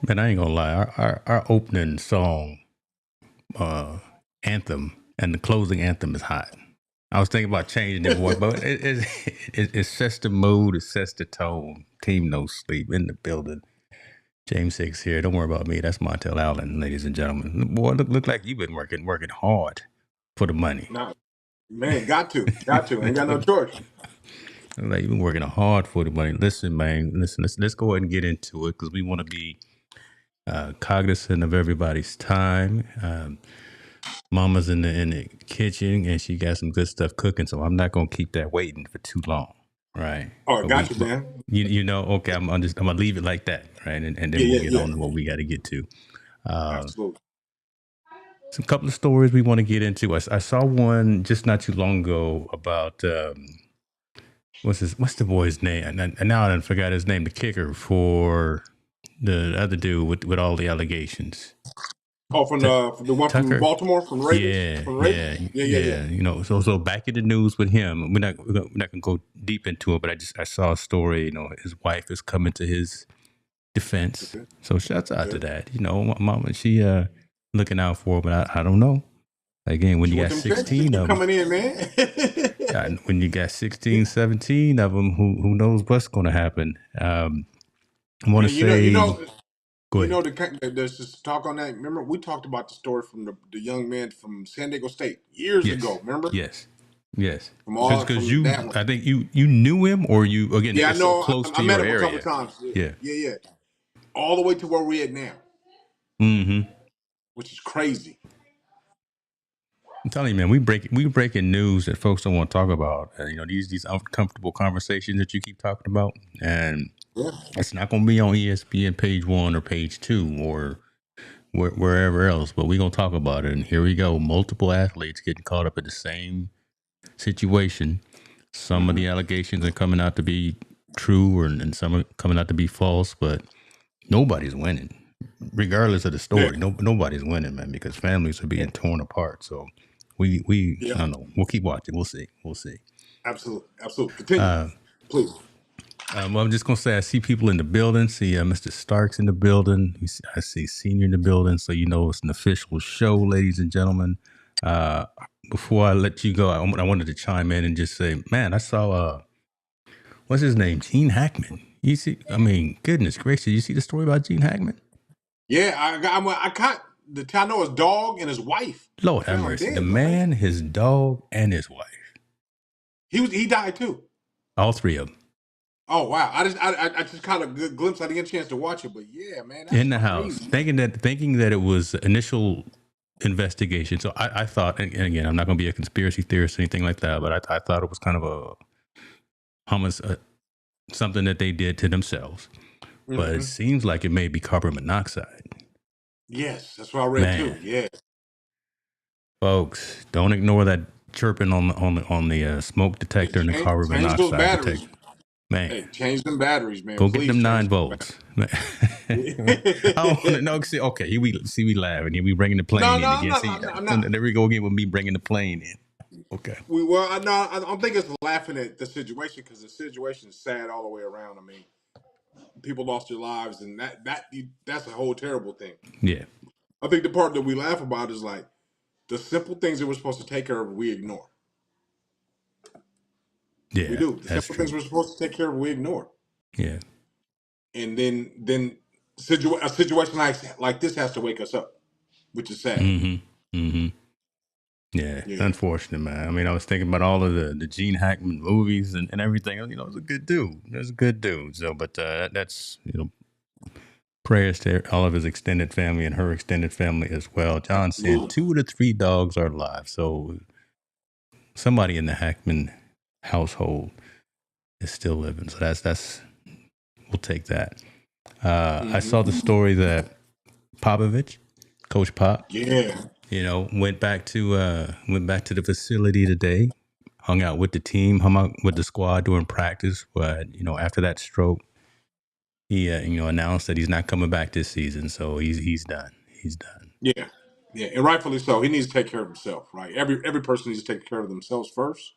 Man, I ain't gonna lie. Our opening song, uh, anthem, and the closing anthem is hot. I was thinking about changing it, boy, but it sets the mood, it sets the tone. Team No Sleep in the building. James Six here. Don't worry about me. That's Montel Allen, ladies and gentlemen. Boy, look like you've been working hard for the money. Nah, man, got to. Ain't got no choice. Like you've been working hard for the money. Listen, man. Listen. Let's go ahead and get into it because we want to be cognizant of everybody's time. Mama's in the kitchen and she got some good stuff cooking, so I'm not gonna keep that waiting for too long, right? Oh, But got you, man. you know, okay, I'm gonna leave it like that, right? And then we'll get Yeah. on to what we got to get to. Uh, Absolutely. some couple of stories we want to get into. I saw one just not too long ago about what's the boy's name? And now I forgot his name. The kicker for the other dude with all the allegations. Oh, T- from the one from Tucker. Baltimore, from the Ravens, Yeah, from the Ravens. yeah, Yeah. yeah. You know, so back in the news with him. We're not gonna go deep into it, but I saw a story. You know, his wife is coming to his defense. Okay. So shouts out to Okay. that. You know, my mama, she looking out for him, but I don't know. Again, when She you want got them checks to 16 keep of them, coming in, man. when you got Yeah. 16, 17 of them, who knows what's going to happen? I want to And say, go ahead. there's this talk on that. Remember, we talked about the story from the young man from San Diego State years Yes, ago. Remember, yes, yes. from Because that one. I think you knew him, or you again, Yeah, I it's so know. close I to met your him a couple area. times. Yeah, Yeah. yeah. All the way to where we're at now, Mm-hmm. which is crazy. I'm telling you, man, we breaking news that folks don't want to talk about. You know, these uncomfortable conversations that you keep talking about, and Yeah. it's not going to be on ESPN page 1 or page 2 or wherever else. But we're gonna talk about it, and here we go. Multiple athletes getting caught up in the same situation. Some of Mm-hmm. the allegations are coming out to be true, and some are coming out to be false. But nobody's winning, regardless of the Yeah. story. Nobody's winning, man, because families are Yeah. being torn apart. So I Yeah. don't know. We'll keep watching. We'll see. Absolutely. Absolutely. Continue, Uh, please. well, I'm just gonna say I see people in the building. See Mr. Starks in the building. I see Senior in the building. So you know it's an official show, ladies and gentlemen. Uh, before I let you go, I wanted to chime in and just say, man, I saw what's his name, Gene Hackman. You see, I mean, goodness gracious, you see the story about Gene Hackman? Yeah, I caught I know his dog and his wife Lord have found mercy. The dead, right? man, his dog, and his wife, He died too. all three of them, Oh wow! I just caught a good glimpse. I didn't get a chance to watch it, but yeah, man, that's in the house, crazy. thinking that it was initial investigation. So I thought, and again, I'm not going to be a conspiracy theorist or anything like that, but I thought it was kind of a homicide, something that they did to themselves. But it Hmm. seems like it may be carbon monoxide. Yes, that's what I read too. Man, Yeah, folks, don't ignore that chirping on the smoke hey, detector and the carbon change those monoxide batteries. detector. Man, Hey, change them batteries, man. go get Please them change 9 volts. Man. I don't want to them. know. See, okay, here we laughing. Here we bringing the No, plane no, in again. See, I'm not. there we go again with me bringing the plane in. Okay. I know. I don't think it's laughing at the situation because the situation is sad all the way around. I mean, people lost their lives, and that's a whole terrible thing. Yeah. I think the part that we laugh about is like the simple things that we're supposed to take care of, we ignore. We Yeah, do. The that's simple things true. we're supposed to take care of, we ignore. Yeah. And then a situation like this has to wake us up, which is sad. Mm-hmm. Mm-hmm. Yeah. It's Yeah. unfortunate, man. I mean, I was thinking about all of the Gene Hackman movies and everything. You know, he's a good dude. He's a good dude. So, but that's, prayers to all of his extended family and her extended family as well. John said Absolutely. 2 of the 3 dogs are alive. So somebody in the Hackman household is still living. So that's we'll take that. I Hmm. saw the story that Popovich, Coach Pop, Yeah. went back to the facility today, hung out with the team, hung out with the squad during practice. But after that stroke, he announced that he's not coming back this season. So he's done. He's done. Yeah. Yeah. And rightfully so. He needs to take care of himself, right? Every person needs to take care of themselves first.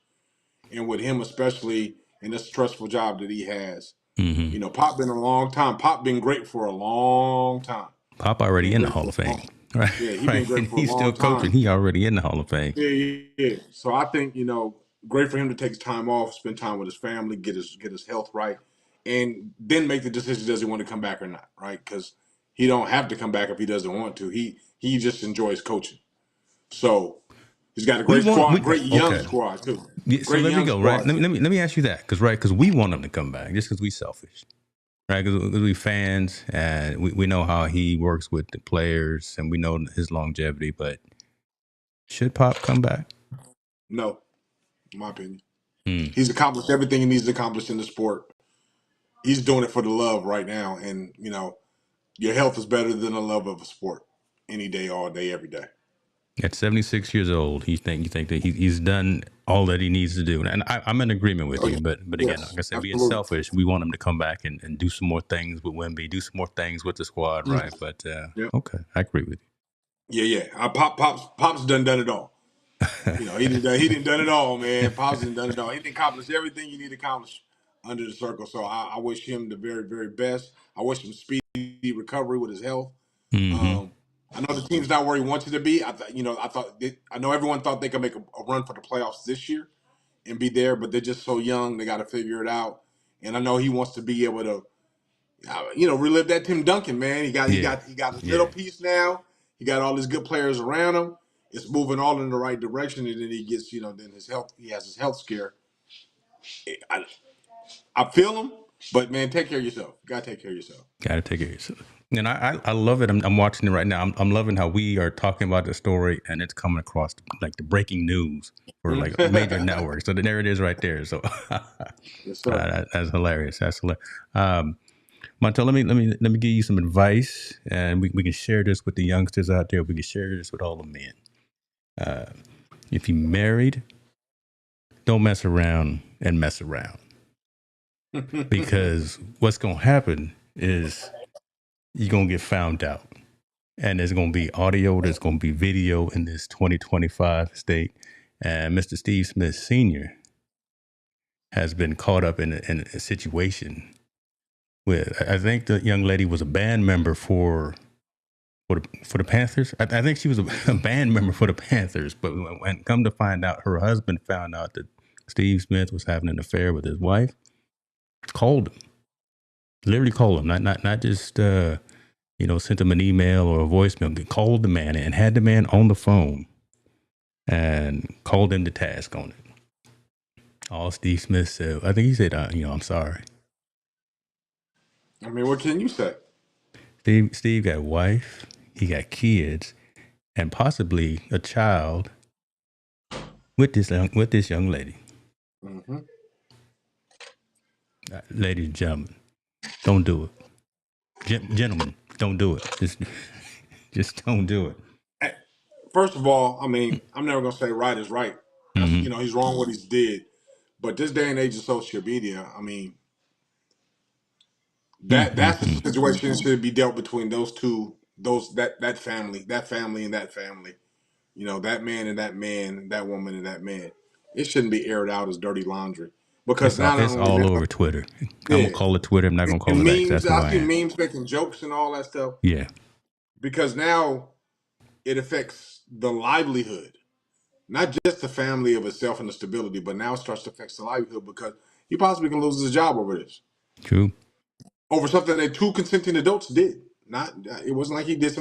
And with him especially in this stressful job that he has. Mm-hmm. You know, Pop been a long time. Pop been great for a long time. Pop already Been in the great Hall for of a Fame, long. right? Yeah, he been Right, great and for a he's still long coaching. time. He already in the Hall of Fame. Yeah. So I think, you know, great for him to take time off, spend time with his family, get his health right, and then make the decision, does he want to come back or not, right? Because he don't have to come back if he doesn't want to. He just enjoys coaching. So he's got a We great want squad, we great young okay. squad too. Yeah, so Great let me young go right. squad too. Let me ask you that because we want him to come back just because we selfish, right? Because we fans and we know how he works with the players and we know his longevity. But should Pop come back? No, in my opinion. Hmm. He's accomplished everything he needs to accomplish in the sport. He's doing it for the love right now. And, you know, your health is better than the love of a sport any day, all day, every day. At 76 years old, you think that he's done all that he needs to do, and I'm in agreement with Oh, you. yeah. But again, like Yes, I said, being absolutely. selfish, we want him to come back and do some more things with Wemby, do some more things with the squad, Mm. right? But Yeah. okay, I agree with Yeah. Pops done it all. you. You know, he didn't done it all, man. Pops done it all. He didn't accomplish everything you need to accomplish under the circle. So I wish him the very, very best. I wish him speedy recovery with his health. Mm-hmm. I know the team's not where he wants it to be. I know everyone thought they could make a run for the playoffs this year and be there, but they're just so young. They got to figure it out. And I know he wants to be able to, relive that Tim Duncan, man. Yeah, He got his yeah, little piece now. He got all these good players around him. It's moving all in the right direction, and then he gets, then his health. He has his health scare. I, I feel him, but man, take care of yourself. You gotta take care of yourself. gotta take it easy. And I love it. I'm watching it right now. I'm loving how we are talking about the story and it's coming across like the breaking news for like major networks. So there it is right there. So Yes, sir. that's hilarious. That's hilarious. Montel, let me give you some advice, and we can share this with the youngsters out there. We can share this with all the men. If you married, don't mess around and mess around, because what's gonna happen is you're gonna get found out, and there's gonna be audio, there's gonna be video in this 2025 state, and Mr. Steve Smith Sr. has been caught up in a situation with, I think the young lady was a band member for the Panthers. I think she was a band member for the Panthers, but when come to find out, her husband found out that Steve Smith was having an affair with his wife. Called him, literally called him, not just sent him an email or a voicemail. Called the man and had the man on the phone and called him to task on it. All Steve Smith said, I think he said, I'm sorry. I mean, what can you say? Steve got a wife, he got kids, and possibly a child with this young lady. Mm-hmm. Ladies and gentlemen, don't do it. Gentlemen, don't do it. Just don't do it. First of all, I mean, I'm never gonna say right is right. That's Mm-hmm. he's wrong what he's did. But this day and age of social media, I mean, that's the Mm-hmm. situation that should be dealt between those two, that family and that family. That man and that man, that woman and that man. It shouldn't be aired out as dirty laundry. Because not It's only all now, over Twitter. I'm gonna yeah, call it Twitter. I'm not gonna call and it X. memes, That's who I I see am. memes making jokes and all that stuff. Yeah. Because now it affects the livelihood, not just the family of itself and the stability, but now it starts to affect the livelihood because he possibly can lose his job over this, True. over something that two consenting adults did. Not it wasn't like he did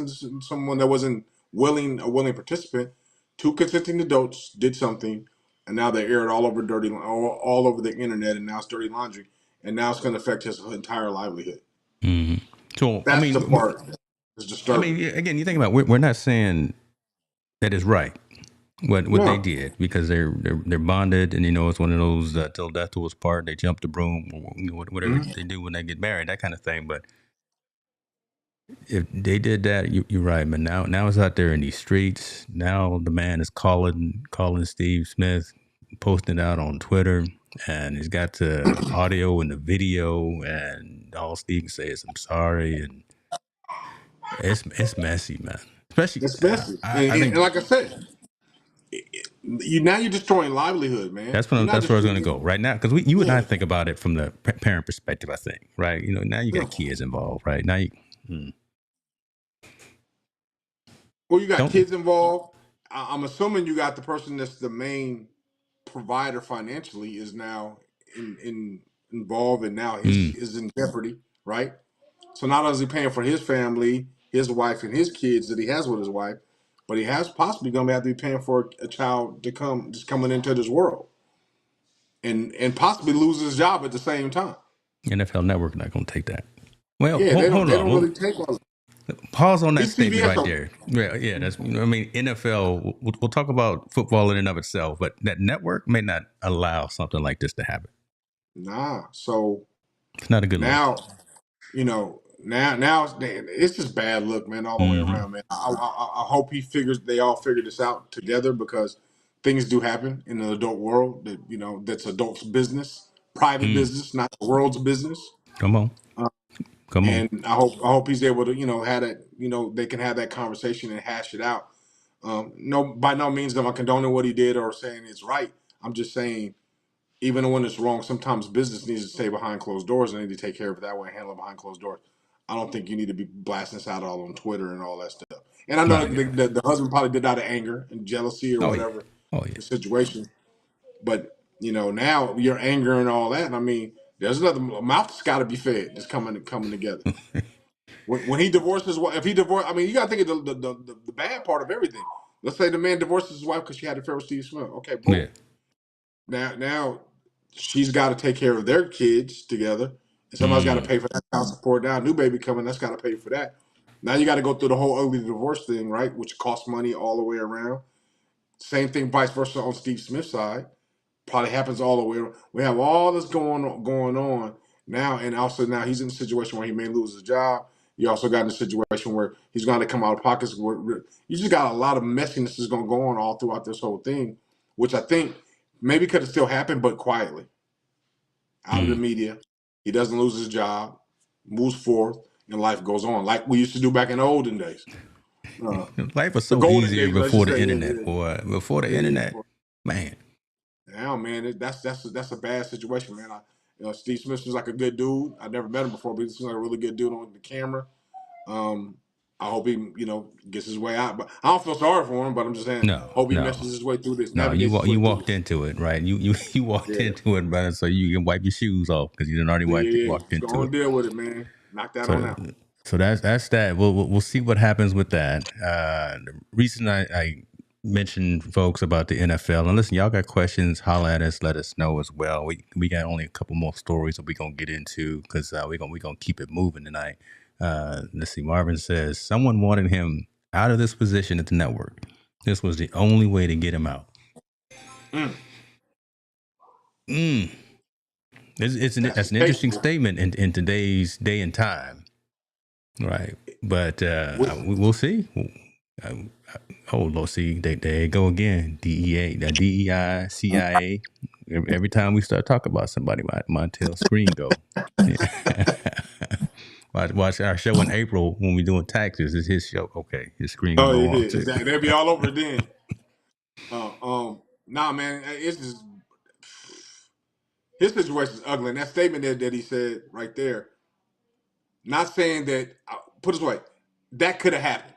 someone that wasn't a willing participant. Two consenting adults did something, and now they aired all over all over the internet, and now it's dirty laundry, and now it's going to affect his entire livelihood. Mm-hmm. So That's the part that's disturbing. again, you think about we're not saying that is right. What they No. did because they're bonded and it's one of those till death do us part. They jump the broom, or, whatever Mhm. they do when they get married, that kind of thing. But if they did that, you're right. But now it's out there in these streets. Now the man is calling Steve Smith, posting it out on Twitter, and he's got the audio and the video, and all Steve can say is "I'm sorry," and it's messy, man. Especially, It's messy, I and think. like I said, you're destroying livelihood, man. That's You're what not that's where I just was going to go right now, because you and yeah, I think about it from the parent perspective. I think, right? Now you yeah. got kids involved, right? Now you Well, you got don't. kids involved. I'm assuming you got the person that's the main provider financially is now in involved, and now his Mm, is in jeopardy, right? So not only is he paying for his family, his wife, and his kids that he has with his wife, but he has possibly going to have to be paying for a child to come just coming into this world, and possibly lose his job at the same time. NFL Network not going to take that. Well, Yeah, they don't hold they on. don't Well, really take all. pause on that He's statement CBS right over. there. Yeah. That's I mean, NFL. We'll talk about football in and of itself, but that network may not allow something like this to happen. Nah, so It's not a good look. now now it's just bad look, man, all the way Mm-hmm. around, man. I hope they all figure this out together because things do happen in the adult world that that's adults' business, private Mm. business, not the world's business. Come on, Uh, come on. and I hope he's able to have that they can have that conversation and hash it out. No, by no means am I condoning what he did or saying it's right. I'm just saying even when it's wrong, sometimes business needs to stay behind closed doors and they need to take care of it that way and handle it behind closed doors. I don't think you need to be blasting this out all on Twitter and all that stuff. And I know Nah, yeah. the husband probably did out of anger and jealousy or Oh yeah. whatever Oh yeah. the situation. But now your anger and all that. I mean, there's another mouth that's got to be fed. That's coming together. When he divorced his wife, if he divorced, I mean, you got to think of the bad part of everything. Let's say the man divorces his wife because she had an affair with Steve Smith. Okay, Yeah. boom. Now she's got to take care of their kids together, and somebody's got to Mm. pay for that child support. Now, new baby coming, that's got to pay for that. Now you got to go through the whole ugly divorce thing, right? Which costs money all the way around. Same thing, vice versa on Steve Smith's side. Probably happens all the way around. We have all this going on now, and also now he's in a situation where he may lose his job. You also got in a situation where he's going to come out of pockets. You just got a lot of messiness is going to go on all throughout this whole thing, which I think maybe could have still happened, but quietly out of the Mm. media. He doesn't lose his job, moves forth, and life goes on like we used to do back in the olden days. Uh, Life was the so golden easier days, let's just before the say, internet, boy. Before the yeah. internet, man. Now, man, that's a bad situation, man. Steve Smith seems like a good dude. I've never met him before, but he seems like a really good dude on the camera. Um, I hope he, gets his way out. But I don't feel sorry for him. But I'm just saying, No, hope he no, meshes his way through this, no. navigates his You way through walked this. into it, right? You walked Yeah, into it, brother. So you can wipe your shoes off because you didn't already yeah. walked Just go into on it. and deal with it, man. Knock that on So, out. that's that. We'll see what happens with that. The reason I mentioned folks about the NFL, and listen, y'all got questions, holla at us, let us know as well. We got only a couple more stories that we're gonna get into because we gonna keep it moving tonight. Let's see. Marvin says someone wanted him out of this position at the network. This was the only way to get him out. Mm, Mm. that's That's an interesting tasteful. statement in today's day and time. Right. But With, we'll see. Um, oh, Lord, see, there you go again. DEA, the DEI, CIA. Every time we start talking about somebody, my tail screen go. Yeah. Watch our show in April when we doing taxes. It's his show. Okay, his screen gonna oh go yeah, on too. exactly. They'll be all over it then. Nah, man, it's just his situation is ugly. And that statement that he said right there, not saying that. Put it this way, that could have happened.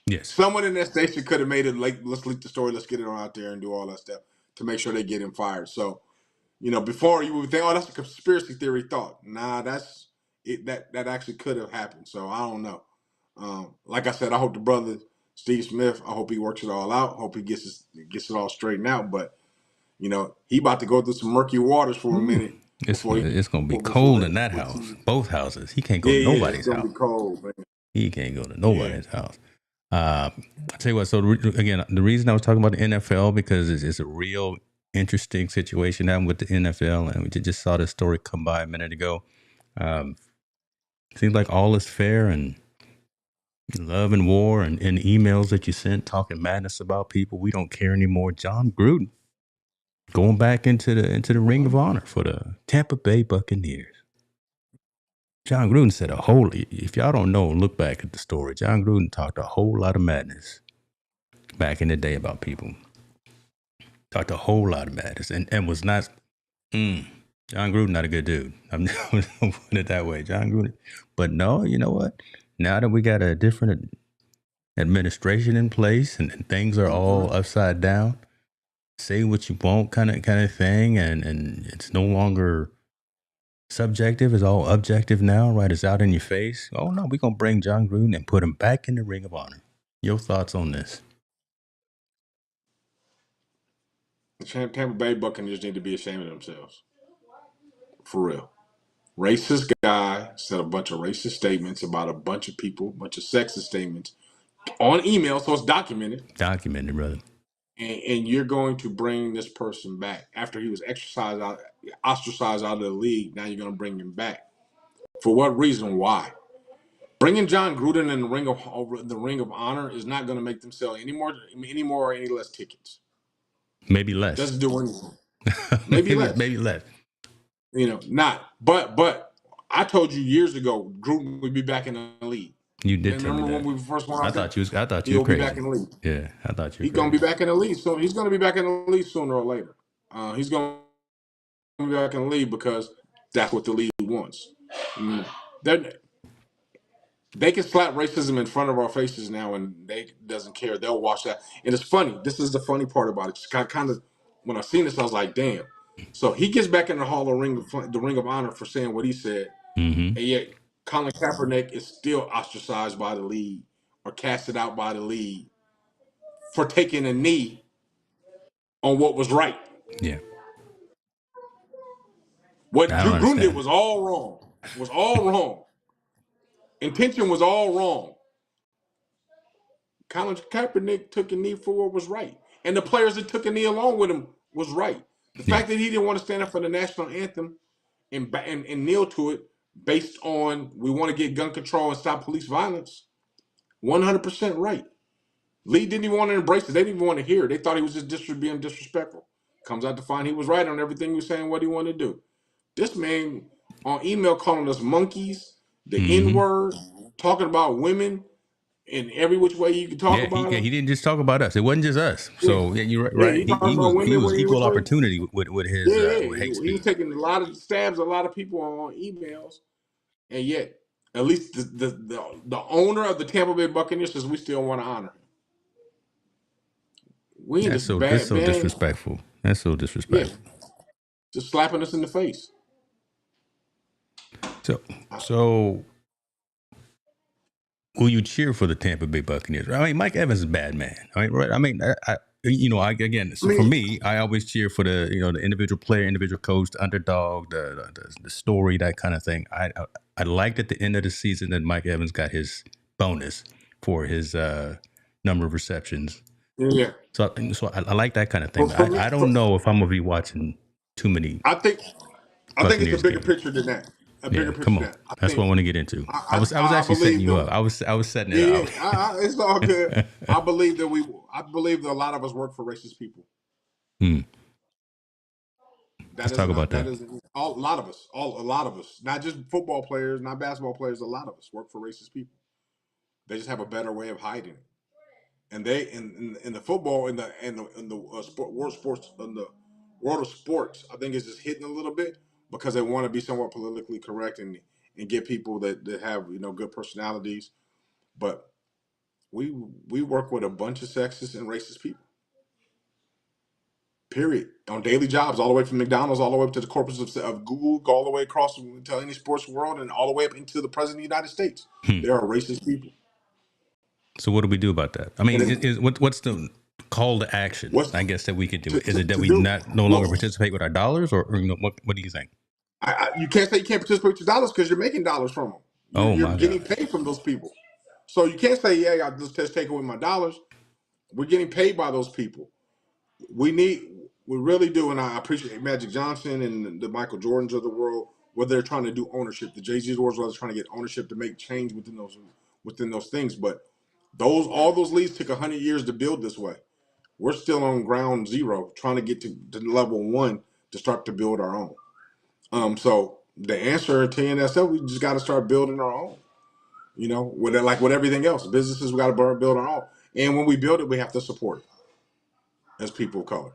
Yes. Someone in that station could have made it like, let's leak the story, let's get it on out there and do all that stuff to make sure they get him fired. So, before you would think, oh, that's a conspiracy theory thought. Nah, that's it. That actually could have happened. So I don't know. Like I said, I hope the brother Steve Smith, I hope he works it all out. Hope he gets it all straightened out. But he about to go through some murky waters for a Ooh, minute it's before he it's gonna be before cold they in that before house. he, Both houses. He can't go yeah, to yeah, it's nobody's gonna house. be cold, man. He can't go to Yeah. nobody's house. I tell you what. So again, the reason I was talking about the NFL because it's a real interesting situation happened with the NFL, and we just saw this story come by a minute ago. Um, seems like all is fair and love and war, and emails that you sent talking madness about people. We don't care anymore. John Gruden going back into the Ring of Honor for the Tampa Bay Buccaneers. John Gruden said a whole. If y'all don't know, look back at the story. John Gruden talked a whole lot of madness back in the day about people. Talked a whole lot of madness and was not. Mm, John Gruden not a good dude. I'm gonna put it that way, John Gruden. But no, you know what? Now that we got a different administration in place and things are all upside down, say what you want kind of thing, and it's no longer subjective. It's all objective now, right? It's out in your face. Oh no, we're gonna bring John Gruden and put him back in the Ring of Honor. Your thoughts on this? The Tampa Bay Buccaneers need to be ashamed of themselves. For real. Racist guy said a bunch of racist statements about a bunch of people, a bunch of sexist statements on email, so it's documented. Documented, brother. And you're going to bring this person back after he was ostracized out of the league. Now you're going to bring him back. For what reason? Why? Bringing John Gruden in the Ring of Honor is not going to make them sell any more or any less tickets. Maybe less. Doesn't do anything. Maybe less. Maybe less. Not. But I told you years ago, Gruden would be back in the league. You did tell me Remember that. when we first went out I there? thought you were He'll be crazy. back in the league. Yeah, I thought you were He's crazy. going to be back in the league soon. He's going to be back in the league sooner or later. He's going to be back in the league because that's what the league wants. They can slap racism in front of our faces now, and they doesn't care. They'll watch that. And it's funny. This is the funny part about it. Just kind of when I seen this, I was like, damn. So he gets back in the the Ring of Honor for saying what he said, Mm-hmm. and yet Colin Kaepernick is still ostracized by the league or casted out by the league for taking a knee on what was right. Yeah. What I don't Gruden did understand. was all wrong. Was all wrong. Intention was all wrong. Colin Kaepernick took a knee for what was right. And the players that took a knee along with him was right. The Yeah. fact that he didn't want to stand up for the national anthem and kneel to it based on we want to get gun control and stop police violence, 100% right. Lee didn't even want to embrace it. They didn't even want to hear it. They thought he was just being disrespectful. Comes out to find he was right on everything he was saying, what he wanted to do. This man on email calling us monkeys, the Mm-hmm. N-word, talking about women in every which way you can talk Yeah, about them. he didn't just talk about us. It wasn't just us. So yeah, you're Yeah, right. he talking about He women was when he was equal crazy. opportunity with his hate He was speech. taking a lot of stabs, a lot of people on emails, and yet at least the owner of the Tampa Bay Buccaneers says we still want to honor him. We in this That's bad so man. disrespectful. That's so Yeah, disrespectful. just slapping us in the face. So will you cheer for the Tampa Bay Buccaneers? I mean, Mike Evans is a bad man. Right? I mean, so for me, I always cheer for the the individual player, individual coach, the underdog, the story, that kind of thing. I liked at the end of the season that Mike Evans got his bonus for his number of receptions. Yeah. So I like that kind of thing. I don't know if I'm gonna be watching too many I think it's a Buccaneers bigger games. picture than that. A bigger Yeah, picture come than on. that. I That's what I think want to get into. I was I actually setting believe you that. up. I was setting it Yeah, up. it's all good. I believe that a lot of us work for racist people. Hmm. That Let's talk isn't about that that. isn't all a lot of us. A lot of us. Not just football players, not basketball players, a lot of us work for racist people. They just have a better way of hiding it. And they in the football in the world of sports, I think it's just hitting a little bit because they want to be somewhat politically correct and get people that have good personalities. But we work with a bunch of sexist and racist people. Period. On daily jobs, all the way from McDonald's, all the way up to the corporates of Google, all the way across to any sports world, and all the way up into the president of the United States. Hmm. There are racist people. So what do we do about that? I mean, what's the call to action? What's I guess that we could do. Is to it that we do? no longer Well, participate with our dollars, or what do you think? you can't say you can't participate with your dollars because you're making dollars from them. Oh You're my getting gosh. paid from those people. So you can't say, yeah, I just take away my dollars. We're getting paid by those people. We really do, and I appreciate Magic Johnson and the Michael Jordans of the world, where they're trying to do ownership. The Jay-Z of the world, where they're trying to get ownership to make change within those things. But all those leagues took 100 years to build this way. We're still on ground zero, trying to get to level one to start to build our own. So the answer to NSL, we just got to start building our own. With everything else, businesses we got to build our own. And when we build it, we have to support it as people of color.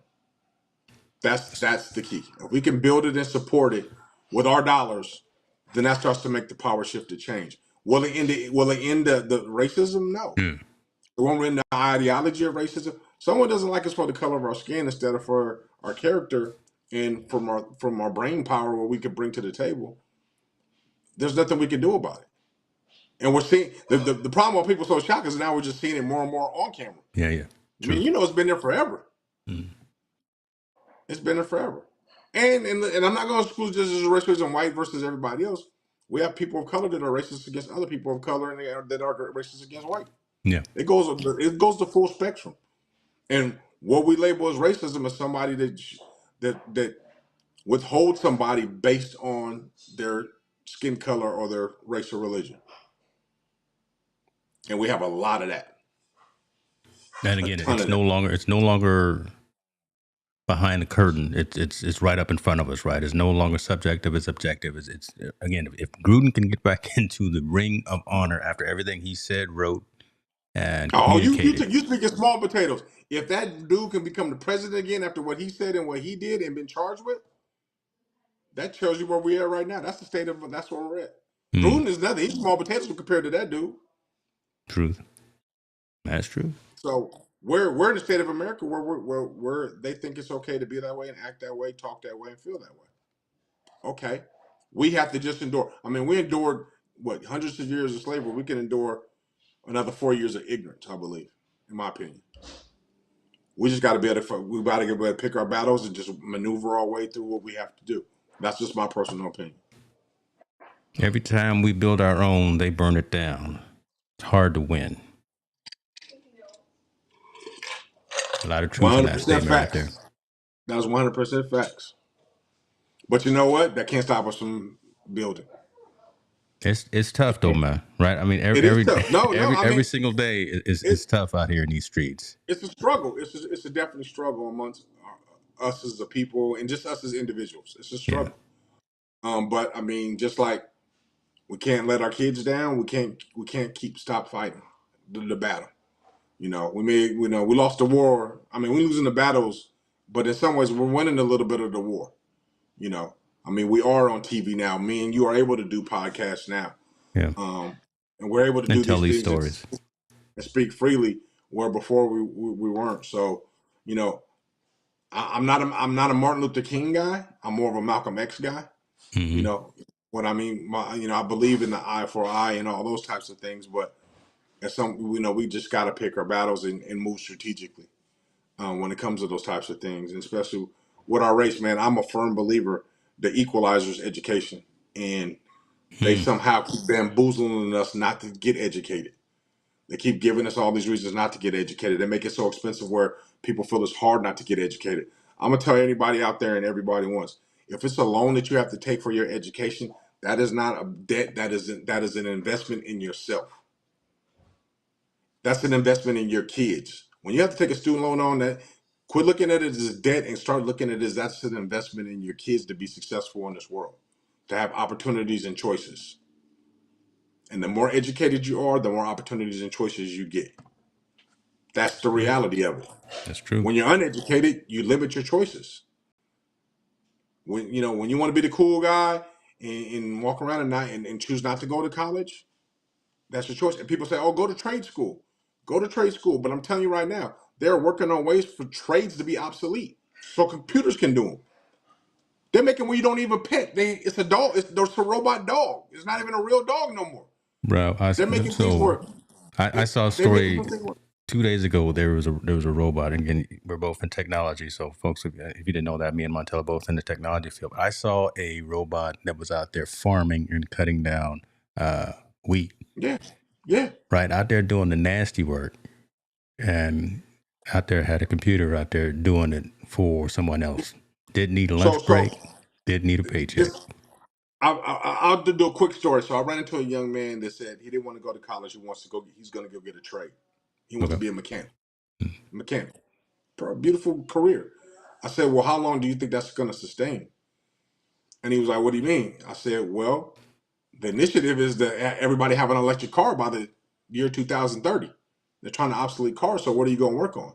That's the key. If we can build it and support it with our dollars, then that starts to make the power shift to change. Will it end the racism? No. Mm. It won't end the ideology of racism. Someone doesn't like us for the color of our skin instead of for our character and from our brain power, what we could bring to the table. There's nothing we can do about it. And we're seeing the problem why people are so shocked is now we're just seeing it more and more on camera. Yeah, yeah. I mean, True. it's been there forever. Mm. It's been there forever. And I'm not going to exclude just as racism, white versus everybody else. We have people of color that are racist against other people of color, and that are racist against white. Yeah. It goes the full spectrum. And what we label as racism is somebody that withholds somebody based on their skin color or their race or religion. And we have a lot of that. And again, it's no longer behind the curtain. It's right up in front of us, right? It's no longer subjective, it's objective. It's again, if Gruden can get back into the ring of honor after everything he said, wrote, and communicated. You speaking small potatoes. If that dude can become the president again after what he said and what he did and been charged with, that tells you where we are right now. That's that's where we're at. Gruden is nothing. He's small potatoes compared to that dude. Truth. That's true. So we're in the state of America where they think it's okay to be that way and act that way, talk that way, and feel that way. Okay. We have to just endure. I mean, we endured hundreds of years of slavery. We can endure another 4 years of ignorance, I believe, in my opinion. We just got to be able to pick our battles and just maneuver our way through what we have to do. That's just my personal opinion. Every time we build our own, they burn it down. It's hard to win. A lot of truth in that statement right there. That was 100% facts. But you know what? That can't stop us from building. It's tough though, man. Right? I mean, every single day is tough out here in these streets. It's a struggle. It's a definitely struggle amongst us as a people and just us as individuals. It's a struggle. Yeah. But I mean, just like we can't let our kids down, we can't stop fighting the battle. We lost the war. I mean, we're losing the battles, but in some ways we're winning a little bit of the war. I mean, we are on TV now. Me and you are able to do podcasts now. Yeah. And we're able to do tell these stories and speak freely, where before we weren't. So, I'm not a Martin Luther King guy. I'm more of a Malcolm X guy. Mm-hmm. What I mean. I believe in the eye for eye and all those types of things. But we just got to pick our battles and move strategically when it comes to those types of things, and especially with our race, man. I'm a firm believer the Equalizer's education, and they somehow keep bamboozling us not to get educated. They keep giving us all these reasons not to get educated. They make it so expensive where people feel it's hard not to get educated. I'm gonna tell anybody out there and everybody wants, if it's a loan that you have to take for your education, that is not a debt. That is an investment in yourself. That's an investment in your kids. When you have to take a student loan on that, quit looking at it as debt and start looking at it as that's an investment in your kids to be successful in this world, to have opportunities and choices. And the more educated you are, the more opportunities and choices you get. That's the reality of it. That's true. When you're uneducated, you limit your choices. When you want to be the cool guy and walk around at night and choose not to go to college, that's your choice. And people say, "Oh, go to trade school." Go to trade school. But I'm telling you right now, they're working on ways for trades to be obsolete, so computers can do them. They're making where you don't even pet. It's a dog. It's a robot dog. It's not even a real dog no more. Bro, they're making things work. I saw a story 2 days ago. There was a robot, and again, we're both in technology. So, folks, if you didn't know that, me and Montel are both in the technology field. I saw a robot that was out there farming and cutting down wheat. Yeah. Right out there doing the nasty work, and out there had a computer out there doing it for someone else. Didn't need a lunch break. Didn't need a paycheck. I'll do a quick story. So I ran into a young man that said he didn't want to go to college. He's going to go get a trade. He wants to be a mechanic. Beautiful career. I said, well, how long do you think that's going to sustain? And he was like, what do you mean? I said, well, the initiative is that everybody have an electric car by the year 2030. They're trying to obsolete cars. So what are you going to work on?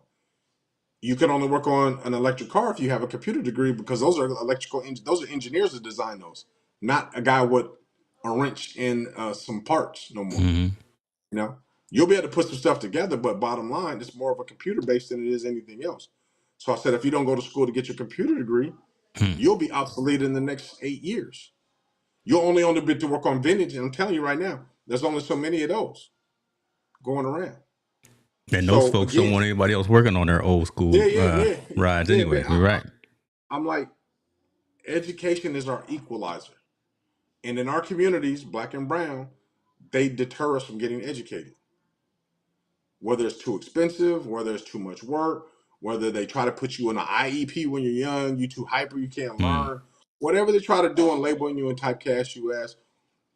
You can only work on an electric car if you have a computer degree, because those are those are engineers that design those, not a guy with a wrench and some parts no more. Mm-hmm. You know, you'll be able to put some stuff together, but bottom line, it's more of a computer based than it is anything else. So I said, if you don't go to school to get your computer degree, you'll be obsolete in the next 8 years. You'll only be to work on vintage, and I'm telling you right now, there's only so many of those going around. And those So folks don't again, want anybody else working on their old yeah, school yeah, yeah, rides yeah, anyway. man. You're right. I'm like, education is our equalizer, and in our communities, black and brown, they deter us from getting educated. Whether it's too expensive, whether it's too much work, whether they try to put you in an IEP when you're young, you too hyper, you can't Mm. learn. Whatever they try to do and labeling you and typecast you as,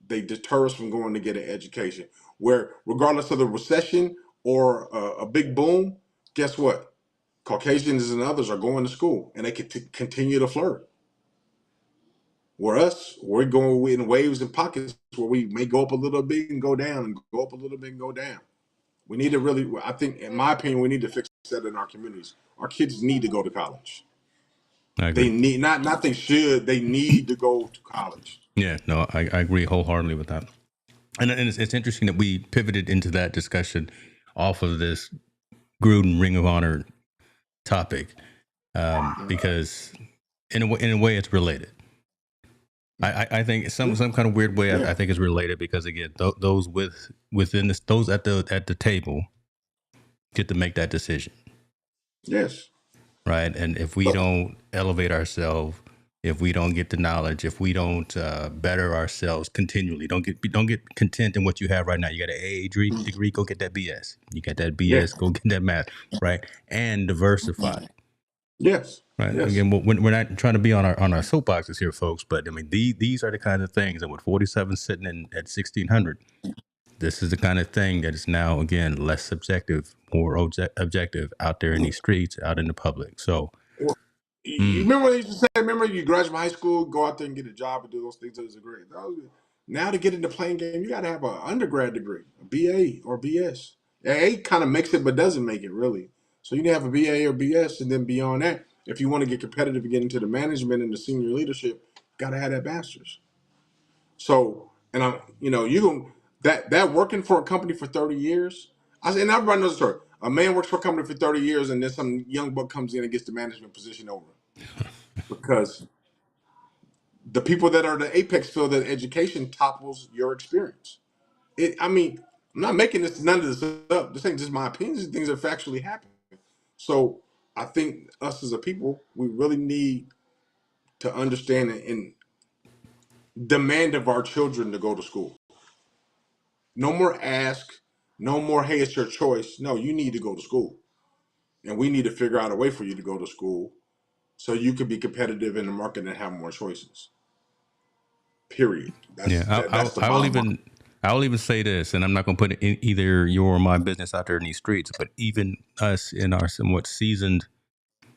they deter us from going to get an education. Where regardless of the recession or a big boom, guess what? Caucasians and others are going to school and they can continue to flirt. Where us, we're going in waves and pockets where we may go up a little bit and go down, and go up a little bit and go down. We need to really, I think, in my opinion, we need to fix that in our communities. Our kids need to go to college. I They agree. need, not they should, they need to go to college. Yeah, no, I agree wholeheartedly with that. And it's interesting that we pivoted into that discussion off of this Gruden Ring of Honor topic, because in a way it's related. I think some kind of weird way Yeah. I think is related, because again those within this, those at the table get to make that decision, Yes. right? And if we don't elevate ourselves, if we don't get the knowledge, if we don't better ourselves continually, don't get content in what you have right now. You got an degree, go get that BS. You got that Yeah. BS, go get that math, right? And diversify. Yes. Right. Yes. Again, we're not trying to be on our soapboxes here, folks. But I mean, these are the kind of things. And with 47 sitting in at 1600, this is the kind of thing that is now again less subjective, more objective out there in these streets, out in the public. So, Well, you mm, remember what they used to say? Remember, you graduate from high school, go out there and get a job and do those things. Those are great. Now to get into playing game, you got to have an undergrad degree, a BA or BS. A kind of makes it, but doesn't make it really. So you need to have a BA or BS, and then beyond that, if you want to get competitive and get into the management and the senior leadership, got to have that master's. So, and I'm, you can that working for a company for 30 years. And everybody knows the story. A man works for a company for 30 years, and then some young buck comes in and gets the management position over him, because the people that are the apex feel that education topples your experience. I mean, I'm not making none of this up. This ain't just my opinion. These things that factually happen. So I think us as a people, we really need to understand and demand of our children to go to school. No more ask, no more, hey, it's your choice. No, you need to go to school. And we need to figure out a way for you to go to school so you could be competitive in the market and have more choices. Period. yeah, That's the I will bottom line. even say this, and I'm not going to put either your or my business out there in these streets, but even us in our somewhat seasoned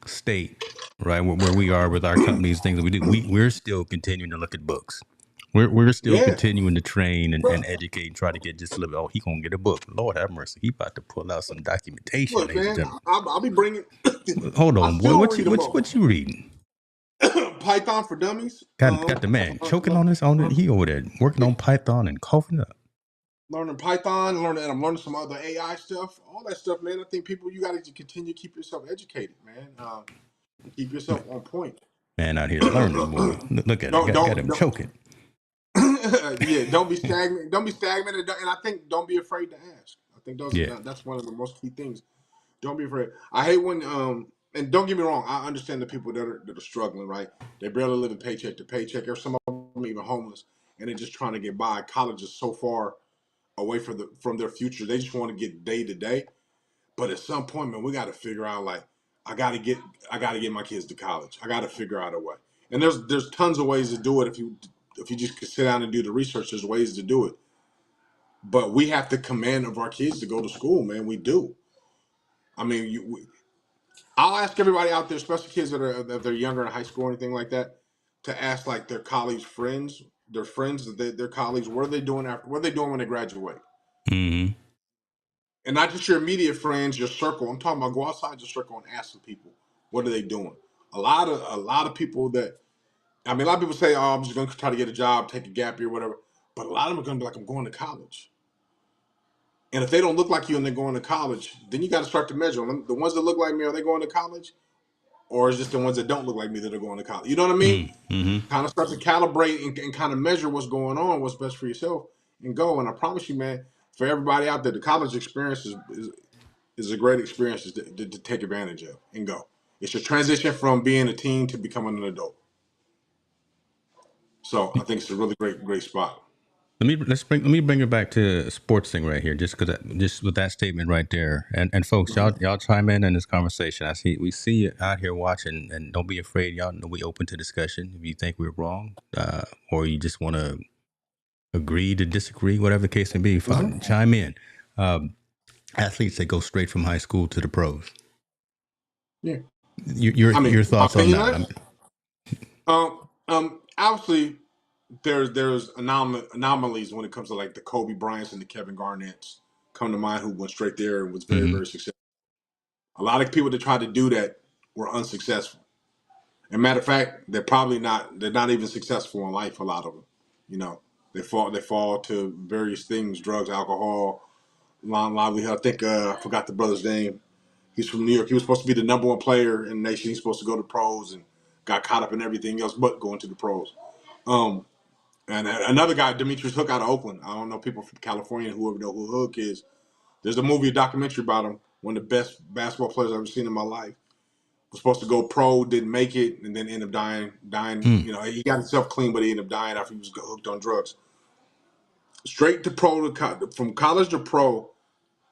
state, right, where we are with our companies, things that we do, we're still continuing to look at books. We're still Yeah. continuing to train and Bro, educate and try to get just a little bit. Oh, he gonna get a book. Lord have mercy. He about to pull out some documentation, look, ladies and man, gentlemen. I'll be bringing, Hold I on, boy. still read a book. What you reading? Python for Dummies. Got the man choking on this on it. He over there working on Python and coughing up. Learning Python, and I'm learning some other AI stuff. All that stuff, man. I think people, you got to continue to keep yourself educated, man. And keep yourself on point. Man out here learning, boy. Look at him. Got him Don't. choking. Yeah, don't be stagnant. Don't be stagnant, and I think don't be afraid to ask. I think Yeah. that's one of the most key things. Don't be afraid. I hate when and don't get me wrong. I understand the people that are struggling. Right, they barely living paycheck to paycheck, or some of them even homeless, and they're just trying to get by. College is so far away from their future. They just want to get day to day. But at some point, man, we got to figure out like I got to get my kids to college. I got to figure out a way. And there's tons of ways to do it if you just sit down and do the research. There's ways to do it. But we have the command of our kids to go to school, man. We do. I mean, I'll ask everybody out there, especially kids that they're younger in high school or anything like that, to ask like their college friends, their friends, their colleagues, what are they doing after? What are they doing when they graduate? Mm-hmm. and not just your immediate friends, your circle. I'm talking about go outside your circle and ask some people, what are they doing? A lot of people that, I mean, a lot of people say, oh, I'm just going to try to get a job, take a gap year, whatever. But a lot of them are going to be like, I'm going to college. And if they don't look like you and they're going to college, then you got to start to measure them. The ones that look like me, are they going to college? Or is it just the ones that don't look like me that are going to college? You know what I mean? Mm-hmm. Kind of start to calibrate and kind of measure what's going on, what's best for yourself, and go. And I promise you, man, for everybody out there, the college experience is a great experience to take advantage of and go. It's your transition from being a teen to becoming an adult. So I think it's a really great spot. Let me bring it back to a sports thing right here, just with that statement right there, and folks, y'all chime in this conversation. We see you out here watching, and don't be afraid. Y'all know we open to discussion. If you think we're wrong, or you just want to agree to disagree, whatever the case may be, fine, chime in. Athletes that go straight from high school to the pros. Yeah, Your thoughts on that? Obviously, there's anomalies when it comes to like the Kobe Bryants and the Kevin Garnetts come to mind, who went straight there and was very successful. A lot of people that tried to do that were unsuccessful. And matter of fact, they're not even successful in life. A lot of them, you know, they fall to various things: drugs, alcohol, livelihood. I think I forgot the brother's name. He's from New York. He was supposed to be the number one player in the nation. He's supposed to go to pros and got caught up in everything else but going to the pros. And another guy, Demetrius Hook, out of Oakland. I don't know people from California, whoever know who Hook is. There's a movie, a documentary about him. One of the best basketball players I've ever seen in my life. Was supposed to go pro, didn't make it, and then ended up dying. You know, he got himself clean, but he ended up dying after he was hooked on drugs. Straight to pro, from college to pro,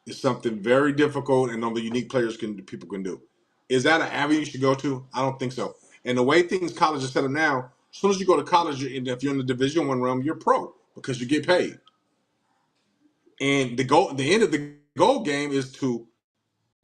is something very difficult, and only unique people can do. Is that an avenue you should go to? I don't think so. And the way things college is set up now, as soon as you go to college, and if you're in the Division I realm, you're pro because you get paid. And the end of the goal game is to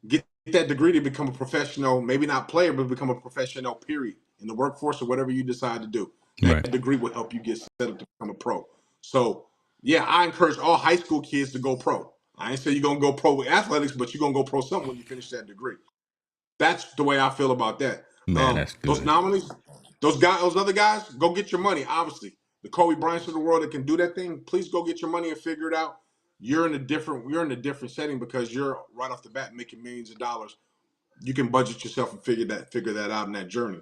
get that degree to become a professional, maybe not player, but become a professional, period, in the workforce or whatever you decide to do. That degree will help you get set up to become a pro. So, yeah, I encourage all high school kids to go pro. I ain't say you're going to go pro with athletics, but you're going to go pro something when you finish that degree. That's the way I feel about that. Man, that's good. Those nominees, those other guys, go get your money, obviously. The Kobe Bryants of the world that can do that thing, please go get your money and figure it out. You're in a different setting because you're right off the bat making millions of dollars. You can budget yourself and figure that out in that journey.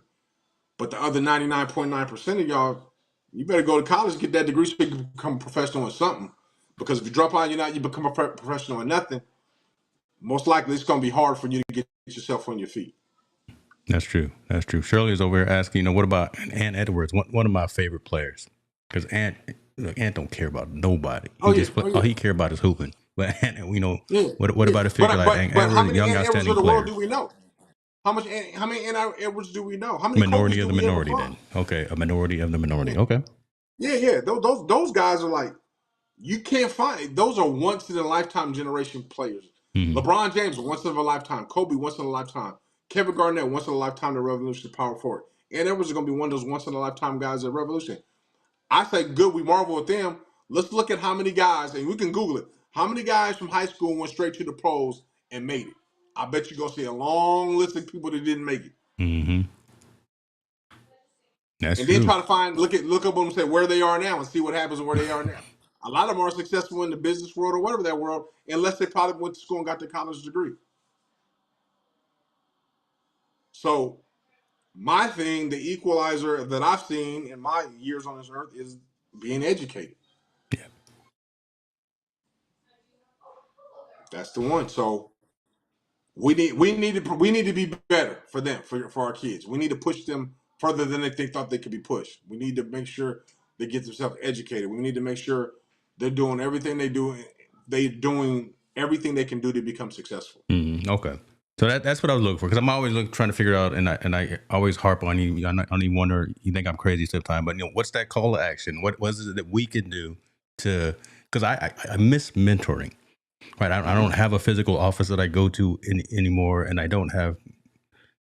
But the other 99.9% of y'all, you better go to college, get that degree so you can become a professional in something. Because if you drop out, you become a professional in nothing. Most likely, it's going to be hard for you to get yourself on your feet. That's true. That's true. Shirley is over here asking, what about Ant Edwards, one of my favorite players? Because Ant don't care about nobody. He care about is hooping. But Ant, what about a figure like Ant Edwards, how many young Ant Edwards outstanding of the world players? do we know? How many Ant Edwards do we know? How many Minority Kobe's of the do we ever minority, find? then. Okay, a minority of the minority. Okay. Yeah. Those guys are like, you can't find. Those are once in a lifetime generation players. LeBron James, once in a lifetime. Kobe, once in a lifetime. Kevin Garnett, once in a lifetime. The Revolution, power forward. Ant Edwards is going to be one of those once in a lifetime guys at Revolution. I say, good. We marvel at them. Let's look at how many guys, and we can Google it. How many guys from high school went straight to the pros and made it? I bet you're going to see a long list of people that didn't make it. That's and true. then try to look up them and say where they are now and see what happens and where they are now. A lot of them are successful in the business world or whatever that world, unless they probably went to school and got their college degree. So my thing, the equalizer that I've seen in my years on this earth is being educated. Yeah. That's the one. So we need to be better for them, for our kids. We need to push them further than they thought they could be pushed. We need to make sure they get themselves educated. We need to make sure they're doing everything they're doing everything they can do to become successful. Okay. So that's what I was looking for, because I'm always trying to figure out, and I always harp on you. I only wonder, you think I'm crazy sometimes, but what's that call to action? What is it that we can do to? Because I miss mentoring, right? I don't have a physical office that I go to anymore, and I don't have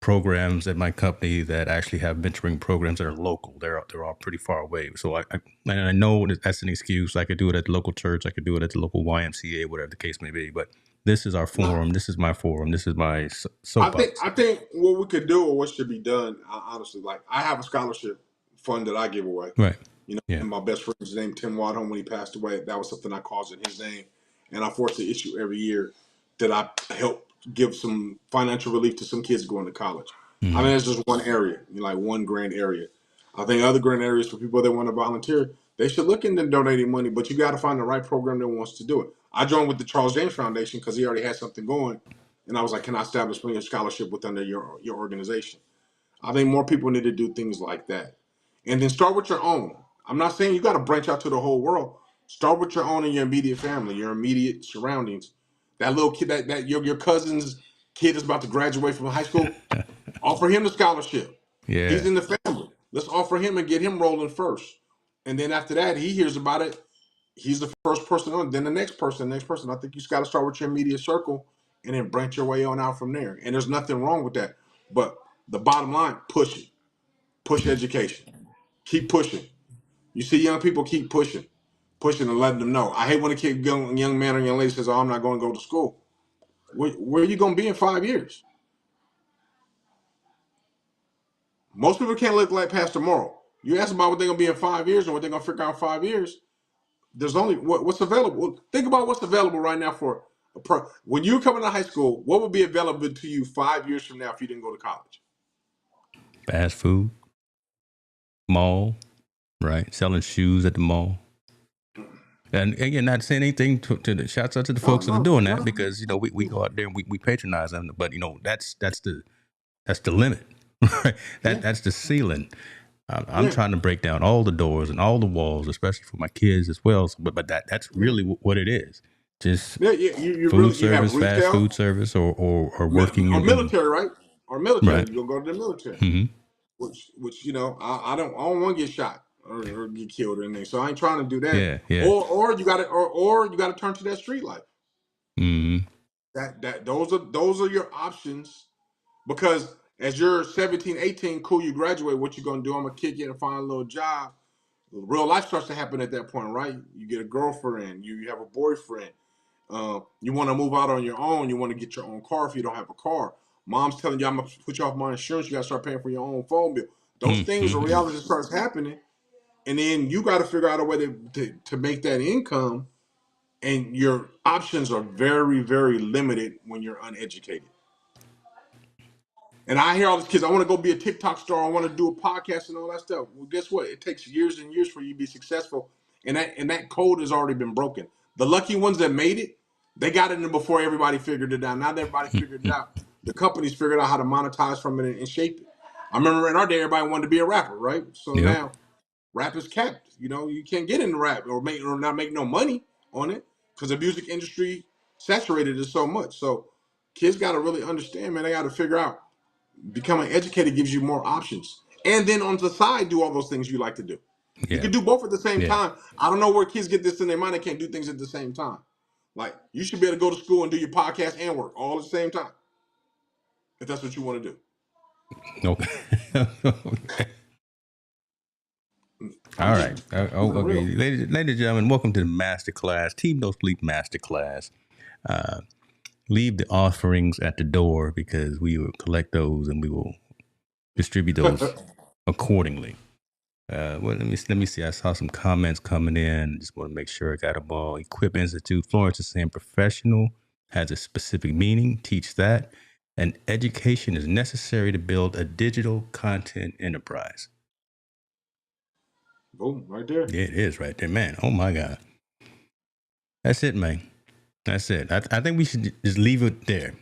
programs at my company that actually have mentoring programs that are local. They're all pretty far away. So and I know that's an excuse. I could do it at the local church. I could do it at the local YMCA, whatever the case may be. But this is our Nah, forum. This is my forum. This is my I think soapbox. I think what we could do or what should be done, honestly, like I have a scholarship fund that I give away. Right. You know, Yeah. and my best friend's name Tim Wadham when he passed away. That was something I caused in his name, and I forced the issue every year that I help give some financial relief to some kids going to college. I Mm-hmm. mean, it's just one area, like one grand area. I think other grand areas for people that want to volunteer, they should look into donating money, but you got to find the right program that wants to do it. I joined with the Charles James Foundation because he already had something going, and I was like, "Can I establish a scholarship within your organization?" I think more people need to do things like that, and then start with your own. I'm not saying you got to branch out to the whole world. Start with your own and your immediate family, your immediate surroundings. That little kid, that your cousin's kid is about to graduate from high school. Offer him the scholarship. He's Yeah. in the family. Let's offer him and get him rolling first, and then after that, he hears about it. He's the first person on. Then the next person, I think you just got to start with your immediate circle, and then branch your way on out from there. And there's nothing wrong with that. But the bottom line, push it. Push education. Keep pushing. You see young people keep pushing and letting them know. I hate when a kid, young man or young lady says, "Oh, I'm not going to go to school." Where are you going to be in 5 years? Most people can't look like past tomorrow. You ask about what they're going to be in 5 years and what they're going to figure out in 5 years. There's only what's available. Think about what's available right now for when you're coming to high school. What would be available to you 5 years from now if you didn't go to college? Fast food, mall, right? Selling shoes at the mall. And again, not saying anything to the shouts out to the No, folks that are no, doing that, no. because we go out there and we patronize them, but that's the limit, right? Yeah, That's the ceiling. I'm yeah, trying to break down all the doors and all the walls, especially for my kids as well. So, but that's yeah, really what it is. Just yeah. You food really you have service, fast retail food service, or working or in military, right? Or military. right. You gonna go to the military, Hmm. which I don't want to get shot or get killed or anything. So I ain't trying to do that. Yeah, yeah. Or you got to turn to that street life. Hmm. That those are your options. Because as you're 17, 18, cool, you graduate, what you gonna do? I'm gonna kick in and find a little job. Real life starts to happen at that point, right? You get a girlfriend, you have a boyfriend. You want to move out on your own. You want to get your own car if you don't have a car. Mom's telling you, I'm gonna put you off my insurance. You gotta start paying for your own phone bill. Those things, the Hmm. reality starts happening, and then you got to figure out a way to make that income. And your options are very, very limited when you're uneducated. And I hear all these kids, I want to go be a TikTok star. I want to do a podcast and all that stuff. Well, guess what? It takes years and years for you to be successful. And that code has already been broken. The lucky ones that made it, they got it in before everybody figured it out. Now that everybody figured it out, the companies figured out how to monetize from it and shape it. I remember in our day, everybody wanted to be a rapper, right? So Yep. now rap is capped. You can't get into rap or not make no money on it because the music industry saturated it so much. So kids got to really understand, man. They got to figure out. Becoming educated gives you more options. And then on the side, do all those things you like to do. You Yeah. can do both at the same Yeah. time. I don't know where kids get this in their mind. They can't do things at the same time. Like, you should be able to go to school and do your podcast and work all at the same time if that's what you want to do. Okay. Okay. I'm All just right. keeping it Okay. real. Ladies and gentlemen, welcome to the master class, Team No Sleep Master Class. Leave the offerings at the door because we will collect those and we will distribute those accordingly. Well, let me see. I saw some comments coming in. Just want to make sure I got them all. Equip Institute, Florence is saying professional has a specific meaning. Teach that. And education is necessary to build a digital content enterprise. Boom, right there. Yeah, it is right there, man. Oh my God. That's it, man. That's it. I think we should just leave it there.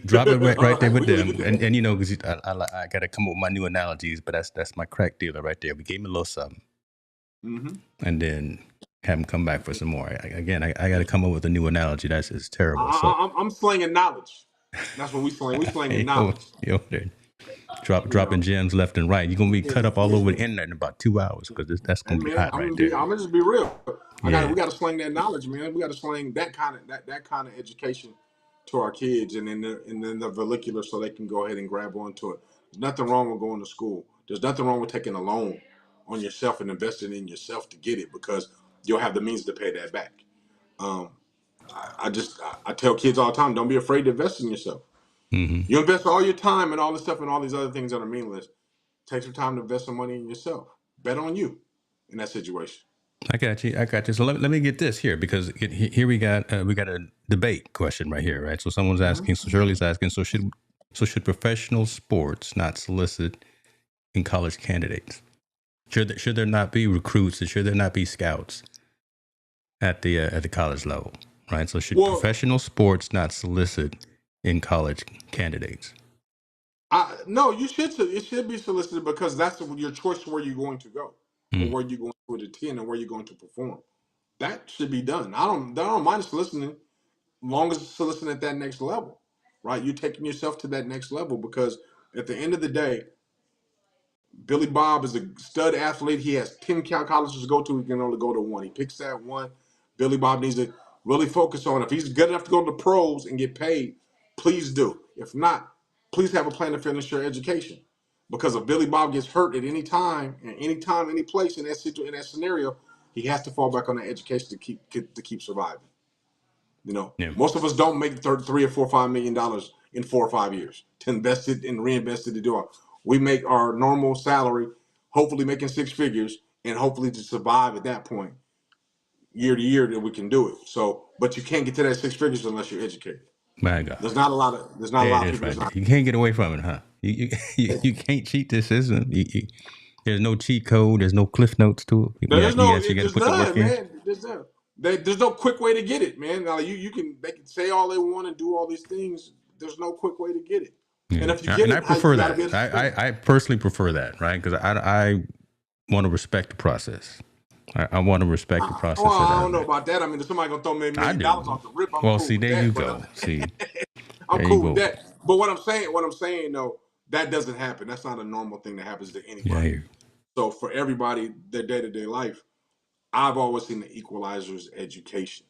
Drop it All right there right, with we can leave them, it there. and because I got to come up with my new analogies, but that's my crack dealer right there. We gave him a little something, Mm-hmm. and then have him come back for some more. I got Yeah. to come up with a new analogy. That's just terrible. So, I'm slinging knowledge. That's what we slang. We slinging yo, knowledge. yo, there, You know. dropping gems left and right. You're gonna be Yeah, cut up all yeah, over the yeah. internet in about 2 hours because that's Hey gonna be man, hot right there. I'm gonna just be real. Yeah, We gotta sling that knowledge, man. We gotta sling that kind of education to our kids and then the vernacular so they can go ahead and grab onto it. There's nothing wrong with going to school. There's nothing wrong with taking a loan on yourself and investing in yourself to get it because you'll have the means to pay that back. Um, I tell kids all the time, don't be afraid to invest in yourself. Mm-hmm. You invest all your time and all this stuff and all these other things that are meaningless. Take some time to invest some money in yourself. Bet on you in that situation. I got you. I got you. So let me get this here, because here we got a debate question right here, right? So someone's asking. So Shirley's asking. So should professional sports not solicit in college candidates? Should there not be recruits? And should there not be scouts at the college level, right? So should Well, professional sports not solicit in college candidates? no, you should. It should be solicited because that's your choice where you're going to go, or Mm. where you're going to attend, and where you're going to perform. That should be done. I don't mind soliciting, long as it's soliciting at that next level, right? You're taking yourself to that next level because at the end of the day, Billy Bob is a stud athlete. He has 10 colleges to go to. He can only go to one. He picks that one. Billy Bob needs to really focus on it. If he's good enough to go to the pros and get paid, please do. If not, please have a plan to finish your education. Because if Billy Bob gets hurt at any time, any place in in that scenario, he has to fall back on that education to keep surviving. Yeah, Most of us don't make $3 or $4 or $5 million in 4 or 5 years to invest it and reinvest it to do it. We make our normal salary, hopefully making six figures, and hopefully to survive at that point, year to year, that we can do it. So, but you can't get to that six figures unless you're educated. my God, There's not a there it lot of is, people right that's there. not. You can't get away from it, huh? You can't cheat this system. There's no cheat code. There's no cliff notes to it. You actually got to There's put the work none, in. man. There's no quick way to get it, man. Now, they can say all they want and do all these things. There's no quick way to get it. And Yeah, if you get and I it, you prefer got to be that. able to spend it. I personally prefer that, right? Because I want to respect the process. I want to respect the Well, process of I that. don't know about that. I mean, if somebody gonna throw me $1 I million do. off the rip, I'm Well, cool see, with there you that. But go. See, I'm there you cool with go. that. But what I'm saying though, that doesn't happen. That's not a normal thing that happens to Yeah, I anybody. hear So for everybody, their day to day life, I've always seen the equalizers education.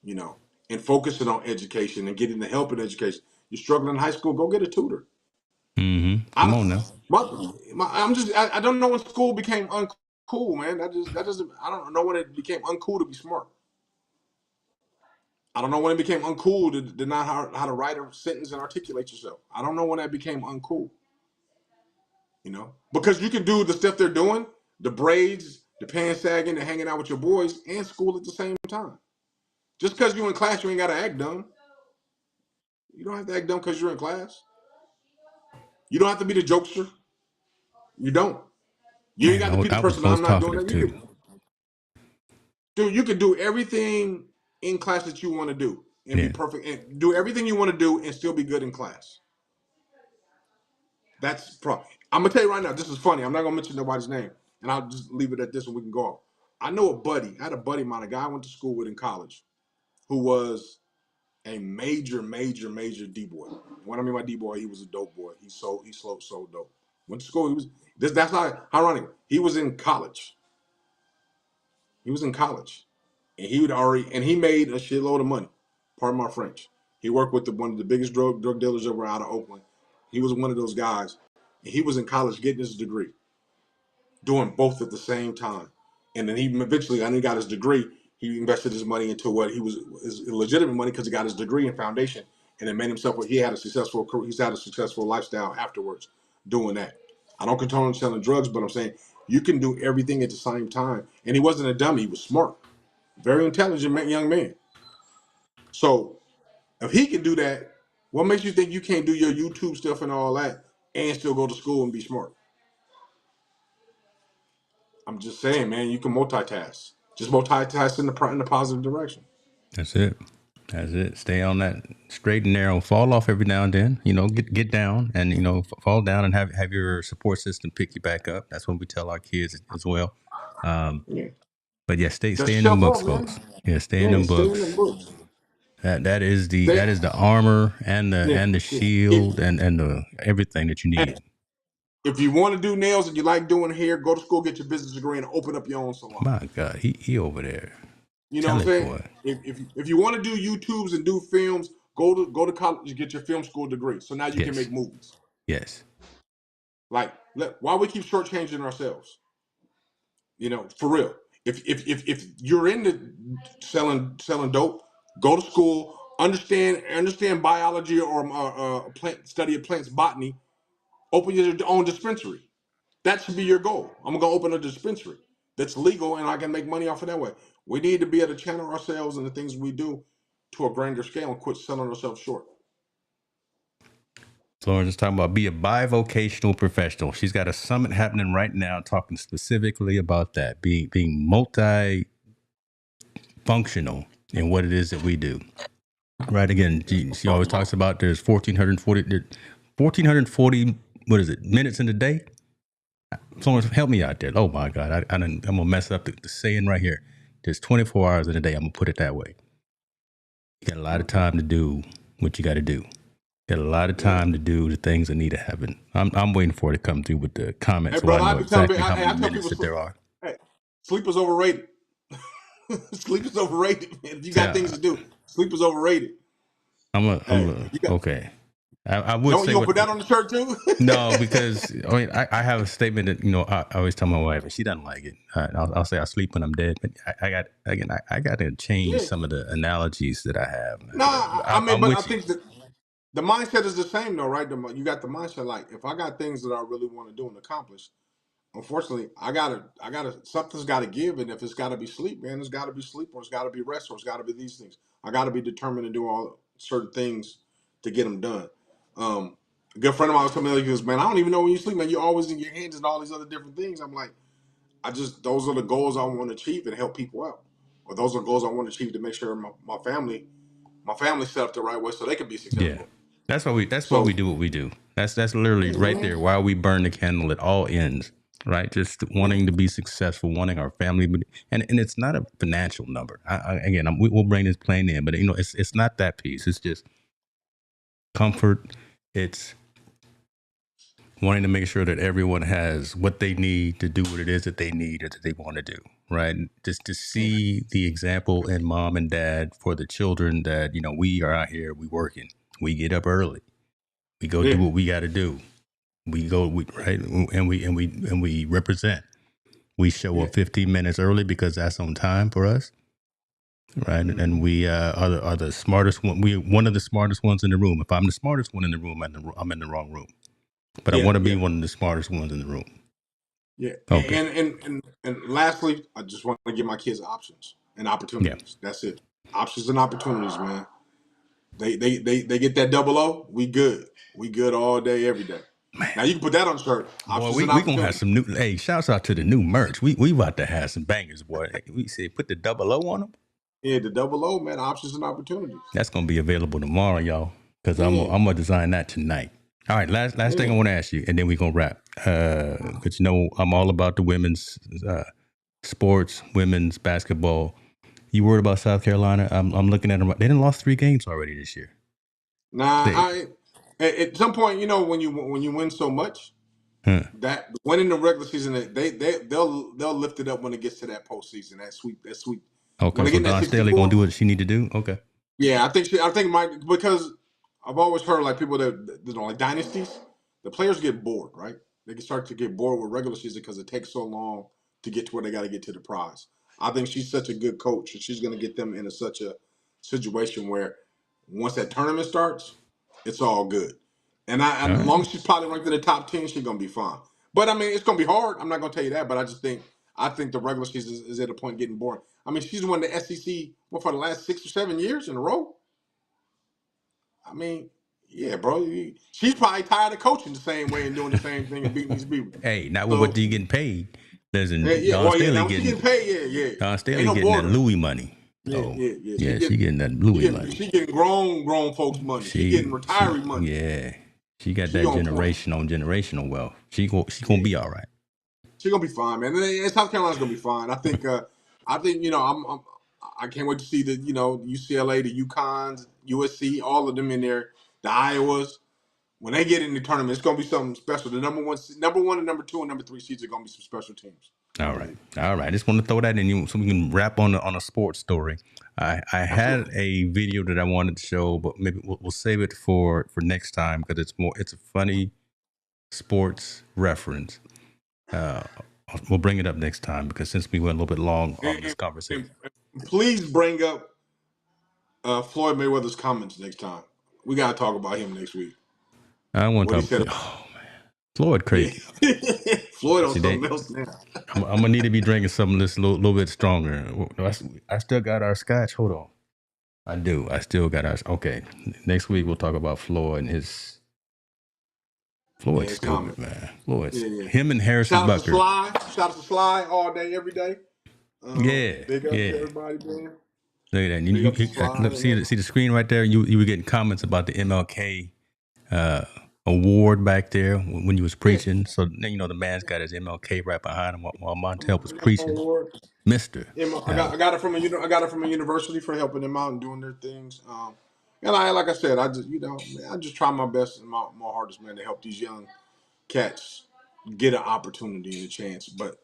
You know, and focusing on education and getting the help in education. You're struggling in high school, go get a tutor. you. Mm-hmm. I Come don't. on now. I don't know when school became uncool, man. That doesn't. I don't know when it became uncool to be smart. I don't know when it became uncool to not how to write a sentence and articulate yourself. I don't know when that became uncool. Because you can do the stuff they're doing, the braids, the pants sagging, and hanging out with your boys, and school at the same time. Just because you're in class, you ain't got to act dumb. You don't have to act dumb because you're in class. You don't have to be the jokester. You don't. You ain't Man, got to be the I was person. I'm most not doing talkative that. too. You can do everything in class that you want to do and be Yeah, perfect and do everything you want to do and still be good in class. I'm gonna tell you right now. This is funny. I'm not gonna mention nobody's name, and I'll just leave it at this, and we can go off. I know a buddy. I had a buddy of mine, a guy I went to school with in college, who was a major, major, major D boy. What I mean by D boy, he was a dope boy. He sold dope. Went to school. He was this. That's not ironic. He was in college. He was in college, and he made a shitload of money. Pardon my French. He worked with one of the biggest drug dealers over out of Oakland. He was one of those guys, and he was in college getting his degree, doing both at the same time. And then he eventually, when he got his degree, he invested his money into what he was his legitimate money because he got his degree in foundation, and it made himself. He had a successful career. He's had a successful lifestyle afterwards doing that. I don't condone selling drugs, but I'm saying you can do everything at the same time. And he wasn't a dummy; he was smart, very intelligent young man. So if he can do that, what makes you think you can't do your YouTube stuff and all that and still go to school and be smart? I'm just saying, man, you can multitask. Just multitask in the positive direction. that's it. That's it. Stay on that straight and narrow. Fall off every now and then. Get down and fall down and have your support system pick you back up. That's what we tell our kids as well. Um, Yeah. but yeah, stay Just in them shelf books, off, man. folks. Yeah, stay in Yeah, them stay in the books. books. That Stay. is the armor and Yeah. the If shield and the everything that you hey, need. if you want to do nails and you like doing hair, go to school, get your business degree, and open up your own salon. My God, he over there. You know Tell what I'm it, saying? boy. If you want to do YouTubes and do films, go to college and get your film school degree. So now you can Yes, make movies. yes. Like, why we keep shortchanging ourselves? For real. If you're into selling dope, Go to school, understand biology or plant study of plants, botany. Open your own dispensary. That should be your goal. I'm gonna open a dispensary that's legal, and I can make money off of that way. We need to be able to channel ourselves and the things we do to a grander scale and quit selling ourselves short. Florence is talking about be a bivocational professional. She's got a summit happening right now talking specifically about that, being multi-functional in what it is that we do. Right, again, she always talks about there's 1,440, what is it, minutes in a day? Florence, help me out there. Oh, my God, I'm going to mess up the saying right here. There's 24 hours in a day. I'm going to put it that way. You got a lot of time to do what you got to do. Got a lot of time to do the things that need to happen. I'm waiting for it to come through with the comments Hey, so I brother, know I be telling exactly people, how I many tell minutes people, that there are. hey, sleep is overrated. Sleep is overrated, man. If you got things So to do, sleep is overrated. Hey, you got, okay. I would don't say you gonna what. put that on the shirt too? No, because I mean, I have a statement that I always tell my wife, and she doesn't like it. I'll say I sleep when I'm dead, but I got to change Yeah. some of the analogies that I have, man. Nah, But I mean, I'm but I with you. think that the mindset is the same though, right? You got the mindset like if I got things that I really want to do and accomplish, unfortunately, something's gotta give, and if it's gotta be sleep, man, it's gotta be sleep, or it's gotta be rest, or it's gotta be these things. I gotta be determined to do all certain things to get them done. A good friend of mine was telling me, he goes, man, I don't even know when you sleep, man. You're always in your hands and all these other different things. I'm like, those are the goals I want to achieve and help people out, or those are goals I want to achieve to make sure my family set up the right way so they can be Yeah, successful. that's why we So, do what we do. That's literally yeah, right there. man. Why we burn the candle at all ends, right? Just wanting to be successful, wanting our family, and it's not a financial number. Again, we'll bring this plane in, but it's not that piece. It's just comfort. It's wanting to make sure that everyone has what they need to do what it is that they need or that they want to do, right? Just to see the example in mom and dad for the children that we are out here, we working, we get up early, we go Yeah, do what we got to do, right, and we represent. We show yeah, up 15 minutes early because that's on time for us, right? And mm-hmm. we are the smartest one. We one of the smartest ones in the room. If I'm the smartest one in the room, I'm in the wrong room. But I Yeah, want to be yeah. one of the smartest ones in the room. Yeah, Okay. and lastly, I just want to give my kids options and Yeah. opportunities. That's it. Options and opportunities, man. They get that double O. We good. We good all day, every day. Now you can put that on the shirt. Boy, Options and we gonna have opportunities. some new. Hey, shouts out to the new merch. We about to have some bangers, boy. We said put the double O on them. Yeah, the double O, man. Options and opportunities. That's gonna be available tomorrow, y'all. Because Yeah, I'm gonna design that tonight. All right, last thing yeah. I want to ask you, and then we gonna wrap. Because I'm all about the women's sports, women's basketball. You worried about South Carolina? I'm looking at them. They done lost 3 games already this year. Nah, They, at some point, when you win so much, huh. that winning the regular season, they'll lift it up when it gets to that postseason, that sweet. When Okay, they so get in that Don Staley gonna 64. do what she need to do. Okay. Yeah, I think Mike, because I've always heard like people that like dynasties, the players get bored, right? They can start to get bored with regular season because it takes so long to get to where they got to get to the prize. I think she's such a good coach, and she's going to get them into such a situation where once that tournament starts, it's all good. And All as right. long as she's probably ranked in the top 10, she's going to be fine. But I mean, it's going to be hard. I'm not going to tell you that, but I think the regular season is at a point getting boring. I mean, she's won the SEC for the last 6 or 7 years in a row. I mean, yeah, bro. She's probably tired of coaching the same way and doing the same thing and beating these people. Hey, not with So what you getting paid. yeah, Listen, yeah. Don Well, yeah. Staley Now when she getting getting paid, yeah, yeah. Don Ain't Staley no getting that borders. Louis money. Yeah, Oh, yeah, yeah. She yeah, she getting getting that she Louis getting money. she getting grown folks money. She getting She retiree money. yeah. She got She that on point. generational wealth. She Yeah, gonna be all right. she gonna be fine, man. And South Carolina's gonna be fine. I think I can't wait to see the UCLA, the UConns, USC, all of them in there, the Iowas. When they get in the tournament, it's gonna be something special. The number one, and number two, and number three seeds are gonna be some special teams. I All right. believe. All right. I just want to throw that in you so we can wrap on a sports story. I had Absolutely. a video that I wanted to show, but maybe we'll save it for next time because it's a funny sports reference. Uh, we'll bring it up next time because since we went a little bit long on this And, conversation. and please bring up Floyd Mayweather's comments next time. We gotta talk about him next week. I want What to he talk. said Oh man, Floyd yeah. crazy. Floyd on See, something else now. I'm gonna need to be drinking something that's a little bit stronger. I still got our scotch. Hold on. I do. I still got our. Okay. Next week we'll talk about Floyd and his. Yeah, Floyd's his stupid, comment. man. Floyd's Yeah. him and Harrison Shout out to Bucker. Sly. Shout out to Sly all day, every day. Yeah, Big up to yeah. everybody, man. Look at that. Big up to Sly. Look, see the screen right there. You were getting comments about the MLK award back there when you was Yeah. preaching. So you know the man's got his MLK right behind him while Montel was National preaching. award. Mister. I got it from a university for helping them out and doing their things. And like I said, I just I just try my best and my hardest, man, to help these young cats get an opportunity and a chance. But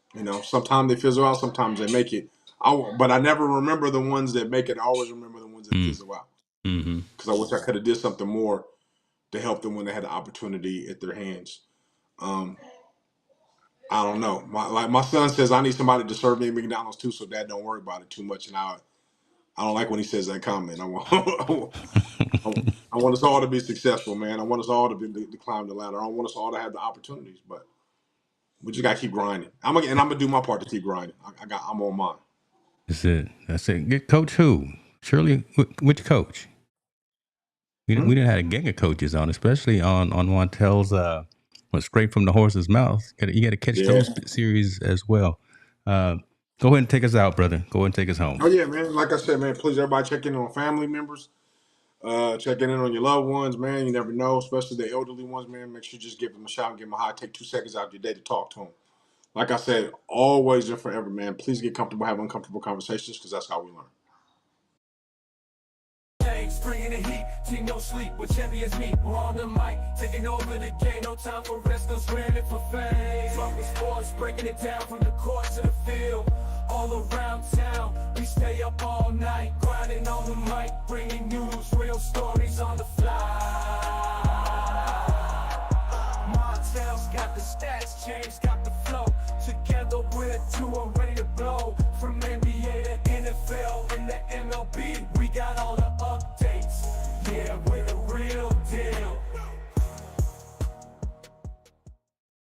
sometimes they fizzle out, sometimes they make it. But I never remember the ones that make it. I always remember the ones that fizzle out Mm-hmm. because I wish I could have did something more to help them when they had the opportunity at their hands. I don't know. My son says I need somebody to serve me at McDonald's too, so Dad don't worry about it too much. And I don't like when he says that comment. I want I want us all to be successful, man. I want us all to climb the ladder. I want us all to have the opportunities, but we just gotta keep grinding. I'm gonna do my part to keep grinding. I'm on mine. That's it. That's it. Get coach who? Shirley, which coach? We didn't have a gang of coaches on, especially on Montel's straight from the horse's mouth. You got to catch Yeah. those series as well. Go ahead and take us out, brother. Go ahead and take us home. Oh yeah, man. Like I said, man, please everybody check in on family members. Checking in on your loved ones, man. You never know, especially the elderly ones, man. Make sure you just give them a shout and give them a high. Take 2 seconds out of your day to talk to them. Like I said, always and forever, man. Please get comfortable, have uncomfortable conversations because that's how we learn. Bringing the heat, team no sleep, with champions meet. We're on the mic, taking over the game. No time for rest, no screaming for fame. Talking sports, breaking it down from the court to the field. All around town, we stay up all night, grinding on the mic, bringing news, real stories on the fly. Montel's got the stats, James got the flow. Together we're 2